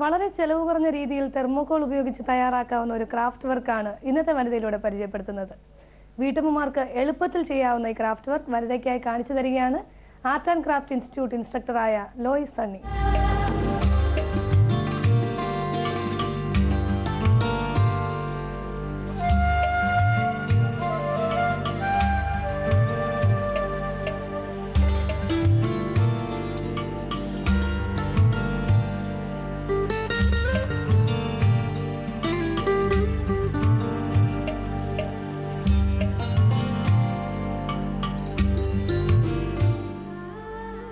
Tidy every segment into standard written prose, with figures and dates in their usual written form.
വളരെ ചെലവ് കുറഞ്ഞ രീതിയിൽ തെർമോകോൾ ഉപയോഗിച്ച് തയ്യാറാക്കാവുന്ന ഒരു ക്രാഫ്റ്റ് വർക്കാണ് ഇന്നത്തെ വനിതയിലൂടെ പരിചയപ്പെടുത്തുന്നത്. വീട്ടമ്മമാർക്ക് എളുപ്പത്തിൽ ചെയ്യാവുന്ന ഈ ക്രാഫ്റ്റ് വർക്ക് വനിതയ്ക്കായി കാണിച്ചു തരികയാണ് ആർട്ട് ആൻഡ് ക്രാഫ്റ്റ് ഇൻസ്റ്റിറ്റ്യൂട്ട് ഇൻസ്ട്രക്ടറായ ലോയിസ് സണ്ണി.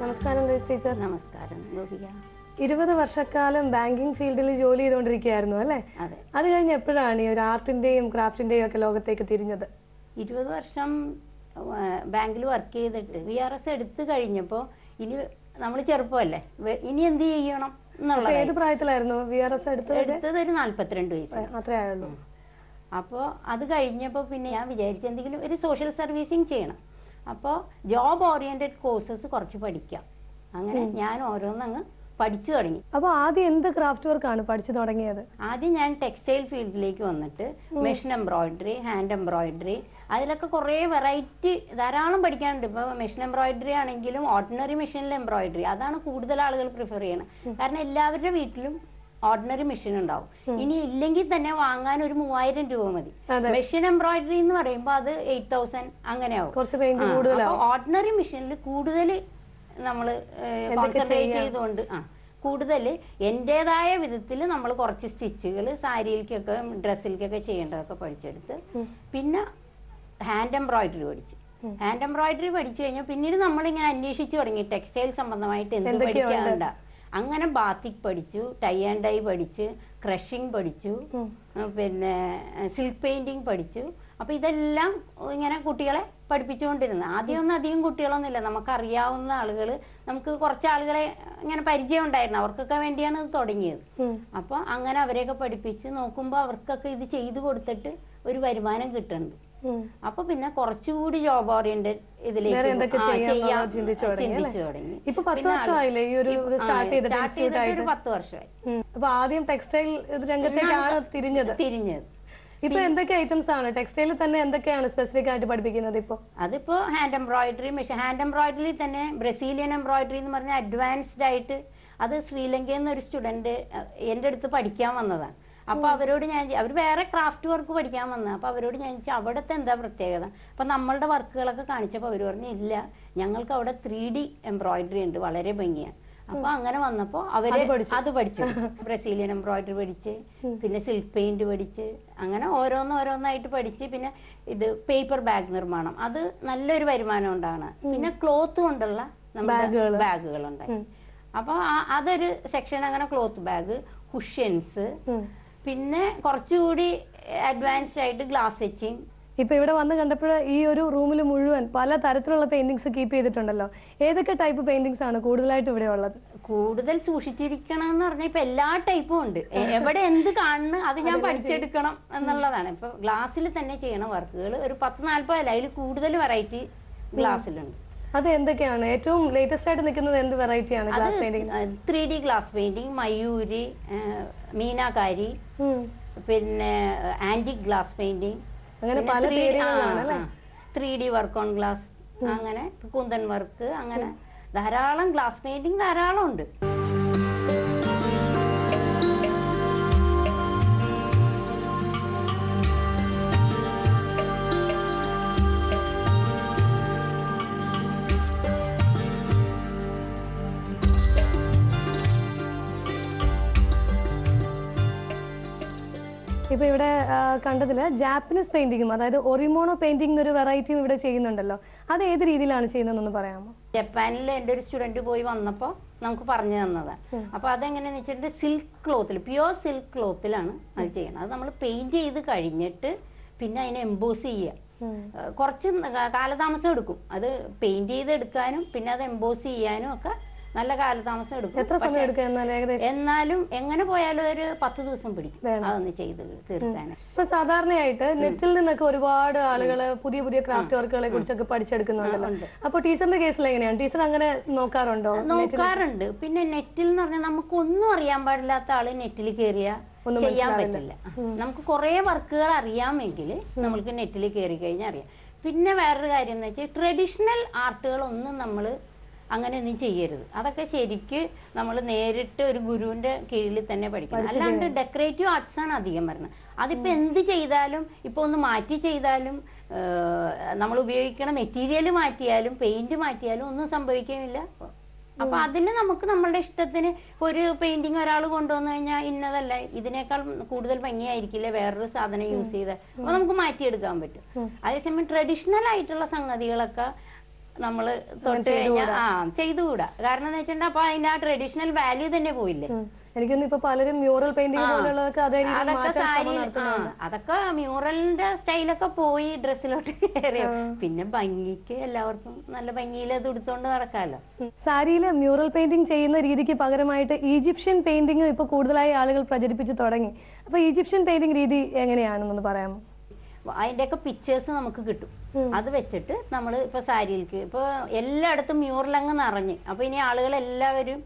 നമസ്കാരം ടീച്ചർ. നമസ്കാരം ഗോപിക. 20 വർഷക്കാലം ബാങ്കിങ് ഫീൽഡിൽ ജോലി ചെയ്തുകൊണ്ടിരിക്കുകയായിരുന്നു അല്ലേ? അതെ. അത് കഴിഞ്ഞ് എപ്പോഴാണ് ഈ ഒരു ആർട്ടിന്റെയും ക്രാഫ്റ്റിന്റെയും ഒക്കെ ലോകത്തേക്ക് തിരിഞ്ഞത്? 20 വർഷം ബാങ്കിൽ വർക്ക് ചെയ്തിട്ട് VRS എടുത്തു കഴിഞ്ഞപ്പോൾ ഇനി നമ്മൾ ചെറുപ്പമല്ലേ, ഇനി എന്ത് ചെയ്യണം എന്നുള്ളത്. ഏത് പ്രായത്തിലായിരുന്നു VRS എടുത്തത്? ഒരു 42 വയസ്സ് അത്രേ ആയുള്ളൂ. അപ്പോൾ അത് കഴിഞ്ഞപ്പോൾ പിന്നെ ഞാൻ വിചാരിച്ചു എന്തെങ്കിലും ഒരു സോഷ്യൽ സർവീസിങ് ചെയ്യണം. അപ്പോൾ ജോബ് ഓറിയന്റഡ് കോഴ്സസ് കുറച്ച് പഠിക്കാം. അങ്ങനെ ഞാൻ ഓരോന്നങ്ങ് പഠിച്ചു തുടങ്ങി. അപ്പോൾ ആദ്യം എന്ത് ക്രാഫ്റ്റ് വർക്കാണ് പഠിച്ചു തുടങ്ങിയത്? ആദ്യം ഞാൻ ടെക്സ്റ്റൈൽ ഫീൽഡിലേക്ക് വന്നിട്ട് മെഷീൻ എംബ്രോയിഡറി, ഹാൻഡ് എംബ്രോയിഡറി, അതിലൊക്കെ കുറേ വെറൈറ്റി ധാരാളം പഠിക്കാനുണ്ട്. ഇപ്പോൾ മെഷീൻ എംബ്രോയിഡറി ആണെങ്കിലും ഓർഡിനറി മെഷീനിൽ എംബ്രോയിഡറി, അതാണ് കൂടുതൽ ആളുകൾ പ്രിഫർ ചെയ്യണം. കാരണം എല്ലാവരുടെ വീട്ടിലും ഓർഡിനറി മെഷീൻ ഉണ്ടാവും. ഇനി ഇല്ലെങ്കിൽ തന്നെ വാങ്ങാൻ ഒരു 3000 രൂപ മതി. മെഷീൻ എംബ്രോയിഡറി എന്ന് പറയുമ്പോൾ അത് 8000 അങ്ങനെയാവും. ഓർഡിനറി മെഷീനിൽ കൂടുതൽ നമ്മൾ കോൺസെൻട്രേറ്റ് ചെയ്തുകൊണ്ട് കൂടുതൽ എൻ്റെതായ വിധത്തിൽ നമ്മൾ കുറച്ച് സ്റ്റിച്ചുകൾ സാരിയിലേക്കൊക്കെ ഡ്രസ്സിലേക്കൊക്കെ ചെയ്യേണ്ടതൊക്കെ പഠിച്ചെടുത്ത് പിന്നെ ഹാൻഡ് എംബ്രോയിഡറി പഠിച്ചു. ഹാൻഡ് എംബ്രോയിഡറി പഠിച്ചു കഴിഞ്ഞാൽ പിന്നീട് നമ്മളിങ്ങനെ അന്വേഷിച്ച് തുടങ്ങി ടെക്സ്റ്റൈൽ സംബന്ധമായിട്ട് എന്ത് പഠിക്കാനുണ്ട. അങ്ങനെ ബാത്തിക് പഠിച്ചു, ടൈ ആൻഡ് ഡൈ പഠിച്ചു, ക്രഷിങ് പഠിച്ചു, പിന്നെ സിൽക്ക് പെയിന്റിങ് പഠിച്ചു. അപ്പോൾ ഇതെല്ലാം ഇങ്ങനെ കുട്ടികളെ പഠിപ്പിച്ചുകൊണ്ടിരുന്നു. ആദ്യമൊന്നും അധികം കുട്ടികളൊന്നുമില്ല, നമുക്കറിയാവുന്ന ആളുകൾ, നമുക്ക് കുറച്ച് ആളുകളെ ഇങ്ങനെ പരിചയം ഉണ്ടായിരുന്നു, അവർക്കൊക്കെ വേണ്ടിയാണ് ഇത് തുടങ്ങിയത്. അപ്പോൾ അങ്ങനെ അവരെയൊക്കെ പഠിപ്പിച്ച് നോക്കുമ്പോൾ അവർക്കൊക്കെ ഇത് ചെയ്തു കൊടുത്തിട്ട് ഒരു വരുമാനം കിട്ടുന്നുണ്ട്. അപ്പൊ പിന്നെ കുറച്ചുകൂടി ജോബ് ഓറിയന്റഡ് ഇതിലേക്ക് ചിന്തിച്ചു തുടങ്ങി. സ്റ്റാർട്ട് ചെയ്തിട്ട് ഒരു 10 വർഷമായി. അപ്പൊ ആദ്യം ടെക്സ്റ്റൈൽ രംഗത്തേക്കാണ് തിരിഞ്ഞത്. ഇപ്പൊ എന്തൊക്കെ ഐറ്റംസ് ആണ് ടെക്സ്റ്റൈലിൽ തന്നെ, എന്തൊക്കെയാണ് സ്പെസിഫിക് ആയിട്ട് പഠിപ്പിക്കുന്നത്? ഇപ്പൊ അതിപ്പോ hand embroidery, machine hand embroidery തന്നെ ബ്രസീലിയൻ എംബ്രോയിഡറി എന്ന് പറഞ്ഞാൽ അഡ്വാൻസ്ഡ് ആയിട്ട്, അത് ശ്രീലങ്കയിൽ നിന്ന് ഒരു സ്റ്റുഡന്റ് എൻ്റെ അടുത്ത് പഠിക്കാൻ വന്നതാണ്. അപ്പോൾ അവരോട് ഞാൻ, അവർ വേറെ ക്രാഫ്റ്റ് വർക്ക് പഠിക്കാൻ വന്നത്, അപ്പോൾ അവരോട് ഞാൻ ചോദിച്ചു അവിടുത്തെ എന്താ പ്രത്യേകത. അപ്പം നമ്മളുടെ വർക്കുകളൊക്കെ കാണിച്ചപ്പോൾ അവർ പറഞ്ഞു ഇല്ല, ഞങ്ങൾക്ക് അവിടെ 3D എംബ്രോയിഡറി ഉണ്ട്, വളരെ ഭംഗിയാണ്. അപ്പോൾ അങ്ങനെ വന്നപ്പോൾ അവര് അത് പഠിച്ചു. ബ്രസീലിയൻ എംബ്രോയിഡറി പഠിച്ച്, പിന്നെ സിൽക്ക് പെയിന്റ് പഠിച്ച്, അങ്ങനെ ഓരോന്നായിട്ട് പഠിച്ച്. പിന്നെ ഇത് പേപ്പർ ബാഗ് നിർമ്മാണം, അത് നല്ലൊരു വരുമാനം ഉണ്ടാണ്. പിന്നെ ക്ലോത്ത് കൊണ്ടുള്ള നമ്മുടെ ബാഗുകളുണ്ടായി. അപ്പോൾ അതൊരു സെക്ഷൻ, അങ്ങനെ ക്ലോത്ത് ബാഗ്, കുഷ്യൻസ്, പിന്നെ കുറച്ചുകൂടി അഡ്വാൻസ്ഡ് ആയിട്ട് ഗ്ലാസ് എച്ചിങ്. ഇപ്പൊ ഇവിടെ വന്ന് കണ്ടപ്പോൾ ഈ ഒരു റൂമിൽ മുഴുവൻ പല തരത്തിലുള്ള പെയിന്റിങ്സ് കീപ്പ് ചെയ്തിട്ടുണ്ടല്ലോ. ഏതൊക്കെ ടൈപ്പ് പെയിന്റിങ്സ് ആണ് കൂടുതലായിട്ട് ഇവിടെ ഉള്ളത്? കൂടുതൽ സൂക്ഷിച്ചിരിക്കണം എന്ന് പറഞ്ഞാൽ ഇപ്പൊ എല്ലാ ടൈപ്പും ഉണ്ട്. എവിടെ എന്ത് കാണുന്നു അത് ഞാൻ പഠിച്ചെടുക്കണം എന്നുള്ളതാണ്. ഇപ്പൊ ഗ്ലാസ്സിൽ തന്നെ ചെയ്യണ വർക്കുകൾ ഒരു 10-40 അല്ല, അതിൽ കൂടുതൽ വെറൈറ്റി ഗ്ലാസ്സിലുണ്ട്. അത് എന്തൊക്കെയാണ് ഏറ്റവും ലേറ്റസ്റ്റ് ആയിട്ട് നിൽക്കുന്നത്? എന്ത് വെറൈറ്റി ആണ് glass painting? 3D glass painting, Mayuri, Meenakari, പിന്നെ ആന്റിക് ഗ്ലാസ് പെയിന്റിംഗ്, അങ്ങനെ പല പേരുകളാണ്. 3D വർക്ക് ഓൺ ഗ്ലാസ്, അങ്ങനെ കുന്തൻ വർക്ക്, അങ്ങനെ ധാരാളം ഗ്ലാസ് പെയിന്റിംഗ് ധാരാളം ഉണ്ട്. ഇപ്പൊ ഇവിടെ കണ്ടതില് ജാപ്പനീസ് പെയിന്റിങ്ങും, അതായത് ഒറിമോണോ പെയിന്റിംഗ് എന്നൊരു വെറൈറ്റിയും ഇവിടെ ചെയ്യുന്നുണ്ടല്ലോ. അത് ഏത് രീതിയിലാണ് ചെയ്യുന്നതെന്ന് പറയാമോ? ജപ്പാനിൽ എൻ്റെ ഒരു സ്റ്റുഡന്റ് പോയി വന്നപ്പോൾ നമുക്ക് പറഞ്ഞു തന്നതാണ്. അപ്പൊ അതെങ്ങനെയാന്ന് വെച്ചിട്ടുണ്ടെങ്കിൽ സിൽക്ക് ക്ലോത്തിൽ, പ്യുവർ സിൽക്ക് ക്ലോത്തിലാണ് അത് ചെയ്യണം. അത് നമ്മൾ പെയിന്റ് ചെയ്ത് കഴിഞ്ഞിട്ട് പിന്നെ അതിനെ എംബോസ് ചെയ്യുക. കുറച്ച് കാലതാമസം എടുക്കും അത് പെയിന്റ് ചെയ്ത് എടുക്കാനും പിന്നെ അത് എംബോസ് ചെയ്യാനും ഒക്കെ നല്ല കാലതാമസം എടുക്കും. എത്ര സമയം എടുക്കും എന്നാലും എങ്ങനെ പോയാലും ഒരു 10 ദിവസം പിടിക്കും അതൊന്ന് ചെയ്ത് തീർക്കാൻ. ഇപ്പൊ സാധാരണയായിട്ട് നെറ്റിൽ നിന്നൊക്കെ ഒരുപാട് ആളുകൾ പുതിയ പുതിയ ക്രാഫ്റ്റ് വർക്കുകളെ കുറിച്ചൊക്കെ പഠിച്ചെടുക്കുന്നുണ്ടല്ലോ. അപ്പൊ ടീച്ചറിന്റെ കേസിൽ എങ്ങനെയാണ്? ടീച്ചർ അങ്ങനെ നോക്കാറുണ്ടോ? നോക്കാറുണ്ട്. പിന്നെ നെറ്റിൽ എന്ന് പറഞ്ഞാൽ നമുക്കൊന്നും അറിയാൻ പാടില്ലാത്ത ആള് നെറ്റിൽ കയറിയ ചെയ്യാൻ പറ്റില്ല. നമുക്ക് കുറെ വർക്കുകൾ അറിയാമെങ്കിൽ നമ്മൾക്ക് നെറ്റിൽ കയറി കഴിഞ്ഞാൽ അറിയാം. പിന്നെ വേറൊരു കാര്യം എന്ന് വെച്ചാൽ ട്രഡീഷണൽ ആർട്ടുകളൊന്നും നമ്മൾ അങ്ങനെ ഒന്നും ചെയ്യരുത്. അതൊക്കെ ശരിക്ക് നമ്മൾ നേരിട്ട് ഒരു ഗുരുവിന്റെ കീഴിൽ തന്നെ പഠിക്കണം. അല്ലാണ്ട് ഡെക്കറേറ്റീവ് ആർട്സ് ആണ് അധികം വരുന്നത്. അതിപ്പോ എന്ത് ചെയ്താലും, ഇപ്പൊ ഒന്ന് മാറ്റി ചെയ്താലും, നമ്മൾ ഉപയോഗിക്കണ മെറ്റീരിയൽ മാറ്റിയാലും പെയിന്റ് മാറ്റിയാലും ഒന്നും സംഭവിക്കുന്നില്ല. അപ്പൊ അതിന് നമുക്ക് നമ്മളുടെ ഇഷ്ടത്തിന് ഒരു പെയിന്റിങ് ഒരാൾ കൊണ്ടുവന്നു കഴിഞ്ഞാൽ ഇന്നതല്ല, ഇതിനേക്കാൾ കൂടുതൽ ഭംഗിയായിരിക്കില്ലേ വേറൊരു സാധനം യൂസ് ചെയ്ത്, അപ്പൊ നമുക്ക് മാറ്റിയെടുക്കാൻ പറ്റും. അതേസമയം ട്രഡീഷണൽ ആയിട്ടുള്ള സംഗതികളൊക്കെ നമ്മള് തൊട്ട് കഴിഞ്ഞാൽ ചെയ്തുകൂടാ. കാരണം എന്ന് വെച്ചിട്ടുണ്ടെങ്കിൽ അപ്പൊ അതിന്റെ ആ ട്രഡീഷണൽ വാല്യൂ തന്നെ പോയില്ലേ. എനിക്കൊന്നും ഇപ്പൊ പലരും മ്യൂറൽ പെയിന്റിംഗ് പോലുള്ളതൊക്കെ അതൊക്കെ മ്യൂറലിന്റെ സ്റ്റൈലൊക്കെ പോയി ഡ്രസ്സിലോട്ട് കയറിയ പിന്നെ ഭംഗിക്ക് എല്ലാവർക്കും നല്ല ഭംഗിയിൽ അത് എടുത്തോണ്ട് നടക്കാമല്ലോ. സാരിയില് മ്യൂറൽ പെയിന്റിംഗ് ചെയ്യുന്ന രീതിക്ക് പകരമായിട്ട് ഈജിപ്ഷ്യൻ പെയിന്റിംഗ് ഇപ്പൊ കൂടുതലായി ആളുകൾ പ്രചരിപ്പിച്ചു തുടങ്ങി. അപ്പൊ ഈജിപ്ഷ്യൻ പെയിന്റിംഗ് രീതി എങ്ങനെയാണെന്ന് പറയാമോ? അതിന്റെയൊക്കെ പിക്ചേഴ്സ് നമുക്ക് കിട്ടും. അത് വെച്ചിട്ട് നമ്മൾ ഇപ്പൊ സാരിയിലേക്ക് ഇപ്പൊ എല്ലായിടത്തും മ്യൂറലങ്ങ് നിറഞ്ഞ്, അപ്പൊ ഇനി ആളുകൾ എല്ലാവരും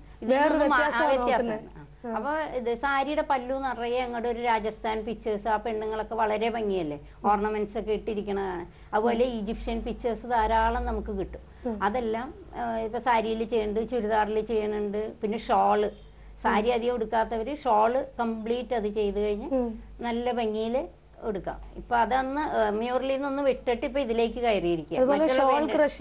വ്യത്യാസമാണ്. അപ്പൊ ഇത് സാരിയുടെ പല്ലു നിറയെ അങ്ങോട്ട് ഒരു രാജസ്ഥാൻ പിക്ചേഴ്സ്, ആ പെണ്ണുങ്ങളൊക്കെ വളരെ ഭംഗിയല്ലേ, ഓർണമെന്റ്സ് ഒക്കെ ഇട്ടിരിക്കണതാണ്. അതുപോലെ ഈജിപ്ഷ്യൻ പിക്ചേഴ്സ് ധാരാളം നമുക്ക് കിട്ടും. അതെല്ലാം ഇപ്പൊ സാരിയിൽ ചെയ്യുന്നുണ്ട്, ചുരിദാറിൽ ചെയ്യുന്നുണ്ട്. പിന്നെ ഷോള്, സാരി അധികം എടുക്കാത്തവര് ഷോള് കംപ്ലീറ്റ് അത് ചെയ്ത് കഴിഞ്ഞ് നല്ല ഭംഗിയിൽ എടുക്കാം. ഇപ്പൊ അതന്ന് മ്യൂറലിൽ നിന്നൊന്ന് വിട്ടിട്ട് ഇപ്പൊ ഇതിലേക്ക് കയറിയിരിക്കുക. ഷോൾ ക്രഷ്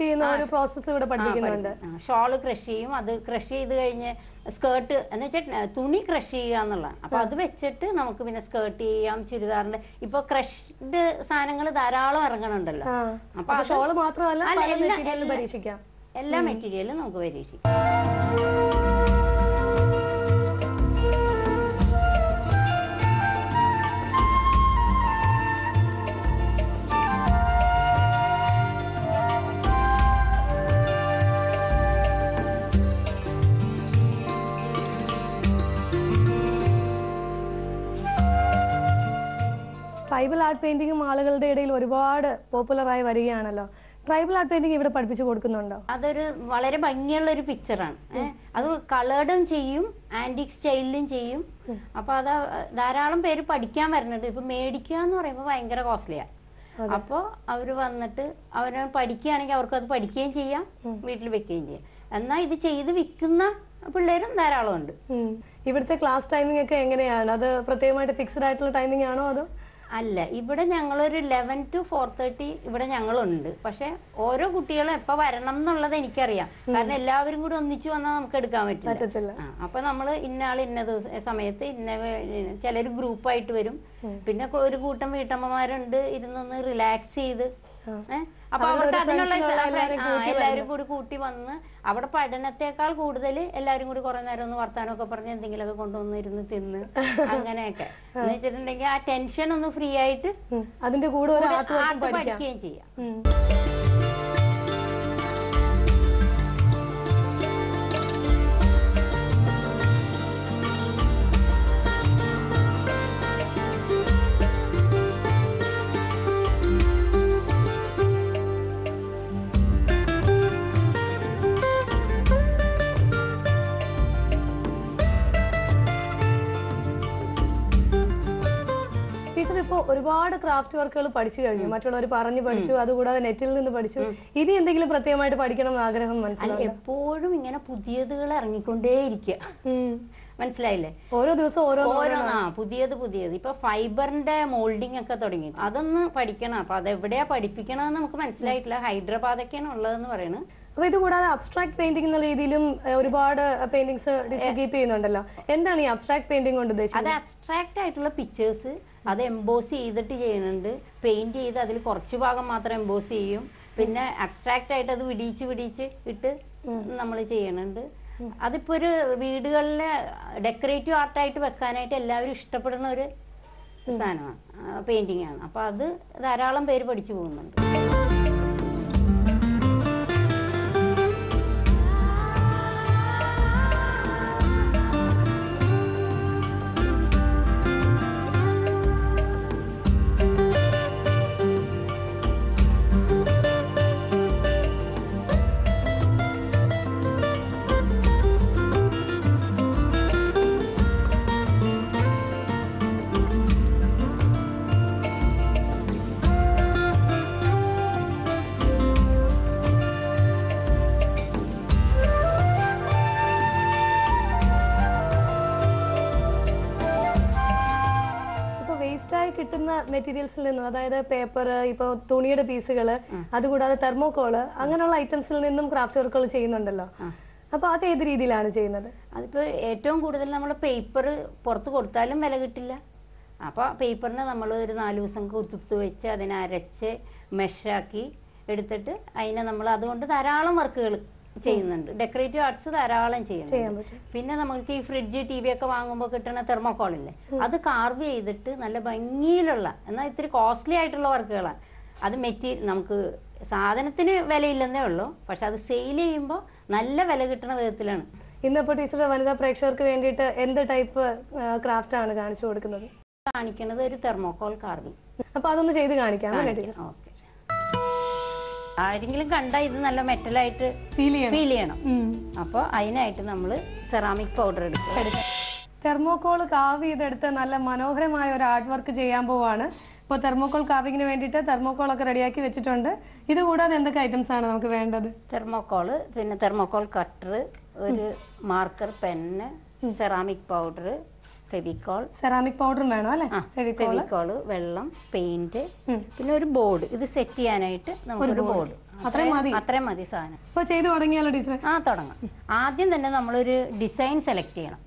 ചെയ്യും. അത് ക്രഷ് ചെയ്ത് കഴിഞ്ഞ് സ്കേർട്ട് എന്ന് വെച്ചാൽ തുണി ക്രഷ് ചെയ്യുക എന്നുള്ളതാണ്. അപ്പൊ അത് വെച്ചിട്ട് നമുക്ക് പിന്നെ സ്കേർട്ട് ചെയ്യാം, ചുരിദാറിന്റെ ഇപ്പൊ ക്രഷ്ഡ് സാധനങ്ങൾ ധാരാളം ഇറങ്ങണുണ്ടല്ലോ. അപ്പൊ ഷോള് മാത്രമല്ല എല്ലാ മെറ്റീരിയലും നമുക്ക് പരീക്ഷിക്കാം. ട്രൈബൽ ആർട്ട് പെയിന്റിങ്ങും ആളുകളുടെ ഇടയിൽ ഒരുപാട് പോപ്പുലറായി വരികയാണല്ലോ. ട്രൈബൽ ആർട്ട് പെയിന്റിംഗ് ഇവിടെ പഠിപ്പിച്ചു കൊടുക്കുന്നുണ്ടോ? അതൊരു വളരെ ഭംഗിയുള്ള ഒരു പിക്ചറാണ്. അത് കളേർഡും ചെയ്യും, ആന്റിക് സ്റ്റൈലിലും ചെയ്യും. അപ്പൊ അത് ധാരാളം പേര് പഠിക്കാൻ വരുന്നുണ്ട്. ഇപ്പൊ മേടിക്കുക എന്ന് പറയുമ്പോൾ ഭയങ്കര കോസ്റ്റ്ലിയാണ്. അപ്പൊ അവര് വന്നിട്ട് അവര് പഠിക്കുകയാണെങ്കിൽ അവർക്ക് അത് പഠിക്കുകയും ചെയ്യാം, വീട്ടിൽ വെക്കുകയും ചെയ്യാം. എന്നാൽ ഇത് ചെയ്ത് വിൽക്കുന്ന പിള്ളേരും ധാരാളം ഉണ്ട്. ഇവിടുത്തെ ക്ലാസ് ടൈമിംഗ് ഒക്കെ എങ്ങനെയാണ്? അത് പ്രത്യേകമായിട്ട് ഫിക്സ്ഡ് ആയിട്ടുള്ള ടൈമിംഗ് ആണോ അതോ? അല്ല, ഇവിടെ ഞങ്ങളൊരു 11 to 4:30 ഇവിടെ ഞങ്ങളുണ്ട്. പക്ഷെ ഓരോ കുട്ടികളും എപ്പോ വരണം എന്നുള്ളത് എനിക്കറിയാം. കാരണം എല്ലാവരും കൂടി ഒന്നിച്ചു വന്നാൽ നമുക്ക് എടുക്കാൻ പറ്റില്ല. അപ്പൊ നമ്മള് ഇന്ന ഇന്ന സമയത്ത് ചിലര് ഗ്രൂപ്പായിട്ട് വരും. പിന്നെ ഒരു കൂട്ടം വീട്ടമ്മമാരുണ്ട് ഇരുന്നൊന്ന് റിലാക്സ് ചെയ്ത് അപ്പൊ അവർക്ക് അതിനുള്ള എല്ലാവരും കൂടി കൂട്ടി വന്ന് അവിടെ പഠനത്തെക്കാൾ കൂടുതൽ എല്ലാവരും കൂടി കുറെ നേരം ഒന്ന് വർത്താനമൊക്കെ പറഞ്ഞ് എന്തെങ്കിലുമൊക്കെ കൊണ്ടുവന്ന് ഇരുന്ന് തിന്ന് അങ്ങനെയൊക്കെ എന്ന് വെച്ചിട്ടുണ്ടെങ്കിൽ ആ ടെൻഷൻ ഒന്ന് ഫ്രീ ആയിട്ട് അതിന്റെ കൂടെ പഠിക്കുകയും ചെയ്യാം. ഒരുപാട് ക്രാഫ്റ്റ് വർക്കുകൾ പഠിച്ചു കഴിഞ്ഞു, മറ്റുള്ളവർ പറഞ്ഞു പഠിച്ചു, അതുകൂടാതെ നെറ്റിൽ നിന്ന് പഠിച്ചു. ഇനി എന്തെങ്കിലും പ്രത്യേകമായിട്ട് പഠിക്കണം എന്ന് ആഗ്രഹം മനസ്സിലായി? എപ്പോഴും ഇങ്ങനെ പുതിയതുകൾ ഇറങ്ങിക്കൊണ്ടേയിരിക്കുക, മനസ്സിലായില്ലേ? ഓരോ ദിവസം ഓരോന്നാ പുതിയത്. ഇപ്പൊ ഫൈബറിന്റെ മോൾഡിംഗ് ഒക്കെ തുടങ്ങി, അതൊന്ന് പഠിക്കണം. അപ്പൊ അതെവിടെയാ പഠിപ്പിക്കണമെന്ന് നമുക്ക് മനസ്സിലായിട്ടില്ല. ഹൈദരാബാദൊക്കെയാണ് ഉള്ളതെന്ന് പറയുന്നത്. അപ്പൊ ഇത് കൂടാതെ അബ്സ്ട്രാക്ട് പെയിന്റിംഗ് എന്ന രീതിയിലും ഒരുപാട് പെയിന്റിങ്സ് കീപ്പ് ചെയ്യുന്നുണ്ടല്ലോ. എന്താണ് ഈ അബ്സ്ട്രാക്ട് പെയിന്റിംഗ് കൊണ്ട് ഉദ്ദേശിച്ചത്? അത് അബ്സ്ട്രാക്ട് ആയിട്ടുള്ള പിക്ചേഴ്സ് അത് എംബോസ് ചെയ്തിട്ട് ചെയ്യുന്നുണ്ട്. പെയിന്റ് ചെയ്ത് അതിൽ കുറച്ച് ഭാഗം മാത്രം എംബോസ് ചെയ്യും. പിന്നെ അബ്സ്ട്രാക്ട് ആയിട്ട് അത് വിടിച്ച് ഇട്ട് നമ്മൾ ചെയ്യണുണ്ട്. അതിപ്പോ ഒരു വീടുകളിലെ ഡെക്കറേറ്റീവ് ആർട്ടായിട്ട് വെക്കാനായിട്ട് എല്ലാവരും ഇഷ്ടപ്പെടുന്ന ഒരു സാധനമാണ്, പെയിന്റിംഗ് ആണ്. അപ്പൊ അത് ധാരാളം പേര് പഠിച്ചു പോകുന്നുണ്ട്. മെറ്റീരിയൽസിൽ നിന്നും, അതായത് പേപ്പർ, ഇപ്പൊ തുണിയുടെ പീസുകൾ, അതുകൂടാതെ തെർമോകോള്, അങ്ങനെയുള്ള ഐറ്റംസിൽ നിന്നും ക്രാഫ്റ്റ് വർക്കുകൾ ചെയ്യുന്നുണ്ടല്ലോ. അപ്പൊ അത് ഏത് രീതിയിലാണ് ചെയ്യുന്നത്? അതിപ്പോ ഏറ്റവും കൂടുതൽ നമ്മൾ പേപ്പർ പുറത്ത് കൊടുത്താലും വില കിട്ടില്ല. അപ്പോൾ പേപ്പറിനെ നമ്മൾ ഒരു 4 ദിവസം കുത്തുത്ത് വെച്ച് അതിനെ അരച്ച് മെഷാക്കി എടുത്തിട്ട് അതിനെ നമ്മൾ അതുകൊണ്ട് ധാരാളം വർക്കുകൾ ചെയ്യുന്നുണ്ട്. ഡെക്കറേറ്റീവ് ആർട്സ് ധാരാളം ചെയ്യുന്നുണ്ട്. പിന്നെ നമ്മൾക്ക് ഈ ഫ്രിഡ്ജ് TV ഒക്കെ വാങ്ങുമ്പോൾ കിട്ടുന്ന തെർമോകോളില്ലേ, അത് കാർവ് ചെയ്തിട്ട് നല്ല ഭംഗിയിലുള്ള, എന്നാൽ ഇത്തിരി കോസ്റ്റ്ലി ആയിട്ടുള്ള വർക്കുകളാണ്. അത് നമുക്ക് സാധനത്തിന് വിലയില്ലെന്നേ ഉള്ളൂ, പക്ഷെ അത് സെയിൽ ചെയ്യുമ്പോൾ നല്ല വില കിട്ടുന്ന വിധത്തിലാണ്. ഇന്നിപ്പോൾ ടീച്ചർ വനിതാ പ്രേക്ഷകർക്ക് വേണ്ടിയിട്ട് എന്ത് ടൈപ്പ് ക്രാഫ്റ്റ് ആണ് കാണിച്ചു കൊടുക്കുന്നത്? കാണിക്കുന്നത് ഒരു തെർമോകോൾ കാർവിംഗ്. അപ്പൊ അതൊന്ന് ചെയ്ത് കാണിക്കാം. ഓക്കെ. ആരെങ്കിലും കണ്ടാ ഇത് നല്ല മെറ്റലായിട്ട് ഫീൽ ചെയ്യണം. അപ്പോൾ അതിനായിട്ട് നമ്മൾ സെറാമിക് പൗഡർ എടുക്കും. തെർമോകോൾ കാവ് ചെയ്തെടുത്ത് നല്ല മനോഹരമായ ഒരു ആർട്ട് വർക്ക് ചെയ്യാൻ പോവാണ്. ഇപ്പോൾ തെർമോകോൾ കാവിങ്ങിന് വേണ്ടിയിട്ട് തെർമോകോൾ ഒക്കെ റെഡിയാക്കി വെച്ചിട്ടുണ്ട്. ഇത് കൂടാതെ എന്തൊക്കെ ഐറ്റംസ് ആണ് നമുക്ക് വേണ്ടത്? തെർമോകോള്, പിന്നെ തെർമോകോൾ കട്ടർ, ഒരു marker pen, ceramic powder, Fevicol. Ceramic പൗഡറും വേണം അല്ലേ? ഫെവിക്കോള്, വെള്ളം, പെയിന്റ്, പിന്നെ ഒരു ബോർഡ്. ഇത് സെറ്റ് ചെയ്യാനായിട്ട് നമുക്കൊരു ബോർഡ്. അത്രയും മതി സാധനം. അപ്പോൾ ചെയ്തു തുടങ്ങിയാലോ ടീച്ചർ? തുടങ്ങാം. ആദ്യം തന്നെ നമ്മളൊരു ഡിസൈൻ സെലക്ട് ചെയ്യണം.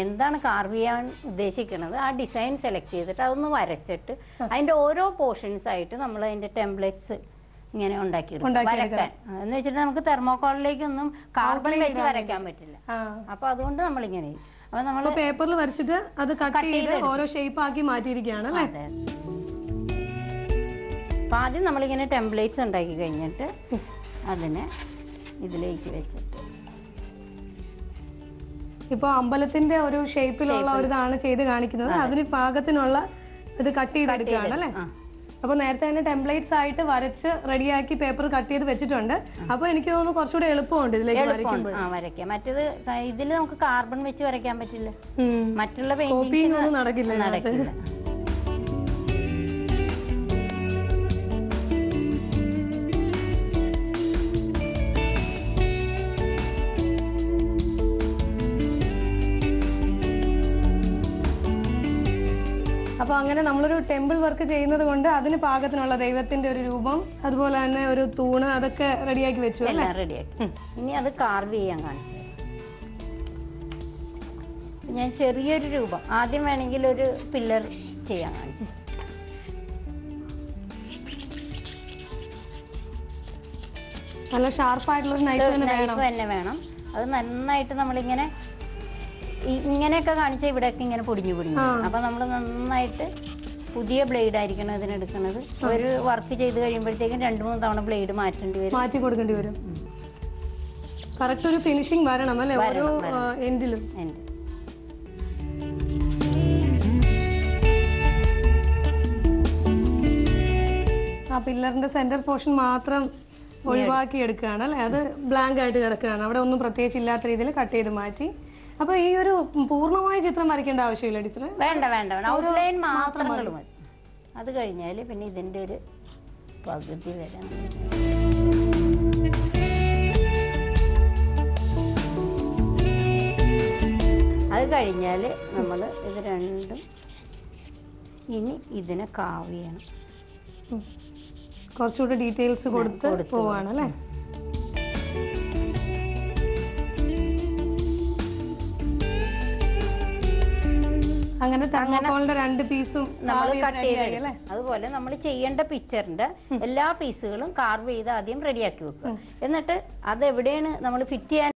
എന്താണ് കാർവ് ചെയ്യാൻ ഉദ്ദേശിക്കുന്നത് ആ ഡിസൈൻ സെലക്ട് ചെയ്തിട്ട് അതൊന്ന് വരച്ചിട്ട് അതിന്റെ ഓരോ പോർഷൻസ് ആയിട്ട് നമ്മൾ അതിന്റെ ടെംപ്ലേറ്റ്സ് ഇങ്ങനെ ഉണ്ടാക്കിയെടുക്കും. വരക്കാൻ എന്ന് വെച്ചിട്ട് നമുക്ക് തെർമോകോളിലേക്കൊന്നും കാർബൺ വെച്ച് വരയ്ക്കാൻ പറ്റില്ല. അപ്പൊ അതുകൊണ്ട് നമ്മളിങ്ങനെ അപ്പൊ നമ്മൾ പേപ്പറിൽ വരച്ചിട്ട് അത് കട്ട് ചെയ്ത് ഓരോ ഷേപ്പ് ആക്കി മാറ്റിയിരിക്കുകയാണ് അല്ലേ? അപ്പൊ ആദ്യം നമ്മളിങ്ങനെ ടെംപ്ലേറ്റ്സ് ഉണ്ടാക്കി കഴിഞ്ഞിട്ട് അതിനെ ഇതിലേക്ക് വെച്ചിട്ട് ഇപ്പൊ അമ്പലത്തിന്റെ ഒരു ഷേപ്പിലുള്ള ഒരു ഇതാണ് ചെയ്ത് കാണിക്കുന്നത്. അതിന് പാകത്തിനുള്ള ഇത് കട്ട് ചെയ്തെടുക്കുകയാണ് അല്ലേ? അപ്പൊ നേരത്തെ തന്നെ ടെംപ്ലേറ്റ്സ് ആയിട്ട് വരച്ച് റെഡിയാക്കി പേപ്പർ കട്ട് ചെയ്ത് വെച്ചിട്ടുണ്ട്. അപ്പൊ എനിക്ക് തോന്നുന്നു കുറച്ചുകൂടെ എളുപ്പമുണ്ട് ഇതിലേക്ക് വരയ്ക്കാൻ. മറ്റേത് ഇതിൽ നമുക്ക് കാർബൺ വെച്ച് വരയ്ക്കാൻ പറ്റില്ല. മറ്റുള്ള പെയിന്റിംഗ് ഒന്നും നടക്കില്ല. അപ്പൊ അങ്ങനെ നമ്മളൊരു ടെമ്പിൾ വർക്ക് ചെയ്യുന്നത് കൊണ്ട് അതിന് പാകത്തിനുള്ള ദൈവത്തിന്റെ ഒരു രൂപം, അതുപോലെ തന്നെ ഒരു തൂണ്, അതൊക്കെ റെഡിയാക്കി വെച്ചു. എല്ലാം റെഡിയാക്കി. ഇനി അത് കാർവ് ചെയ്യാൻ കാണിച്ചു. ഞാൻ ചെറിയൊരു രൂപം ആദ്യം വേണമെങ്കിൽ ഒരു പില്ലർ ചെയ്യാൻ കാണിച്ചു. നല്ല ഷാർപ്പായിട്ടുള്ള നൈഫ് തന്നെ വേണം. അത് നന്നായിട്ട് നമ്മളിങ്ങനെ ഇങ്ങനെയൊക്കെ കാണിച്ചാൽ ഇവിടെയൊക്കെ ഇങ്ങനെ പൊടിഞ്ഞു. അപ്പൊ നമ്മൾ നന്നായിട്ട് പുതിയ ബ്ലേഡ് ആയിരിക്കണം ഇതിനെടുക്കുന്നത്. ഒരു വർക്ക് ചെയ്ത് കഴിയുമ്പോഴത്തേക്കും 2-3 തവണ ബ്ലേഡ് മാറ്റി കൊടുക്കേണ്ടി വരും. കറക്റ്റ് ഒരു ഫിനിഷിംഗ് വരണം അല്ലേ ഓരോ എൻഡിലും? ആ പില്ലറിന്റെ സെന്റർ പോർഷൻ മാത്രം ഒഴിവാക്കി എടുക്കുകയാണ് അല്ലേ? അത് ബ്ലാങ്ക് ആയിട്ട് കിടക്കുകയാണ്. അവിടെ ഒന്നും പ്രത്യേകിച്ച് ഇല്ലാത്ത രീതിയിൽ കട്ട് ചെയ്ത് മാറ്റി. അപ്പൊ ഈ ഒരു പൂർണ്ണമായ ചിത്രം വരയ്ക്കേണ്ട ആവശ്യമില്ല ടീച്ചർ? വേണ്ട. ഔട്ട്ലൈൻ മാത്രങ്ങൾ മതി. അത് കഴിഞ്ഞാൽ പിന്നെ ഇതിന്റെ ഒരു പകുതി വരെ അത് കഴിഞ്ഞാൽ നമ്മൾ ഇത് രണ്ടും ഇനി ഇതിനെ കാവ് ചെയ്യണം. കുറച്ചുകൂടി ഡീറ്റെയിൽസ് കൊടുത്ത് പോവാണ് അല്ലേ? അങ്ങനെ തെർമോകോളിന്റെ 2 പീസും നമ്മൾ കട്ട് ചെയ്ത് അതുപോലെ നമ്മൾ ചെയ്യേണ്ട പിക്ചറിന്റെ എല്ലാ പീസുകളും കാർവ് ചെയ്ത് ആദ്യം റെഡിയാക്കി വെക്കുക. എന്നിട്ട് അത് എവിടെയാണ് നമ്മൾ ഫിറ്റ് ചെയ്യാൻ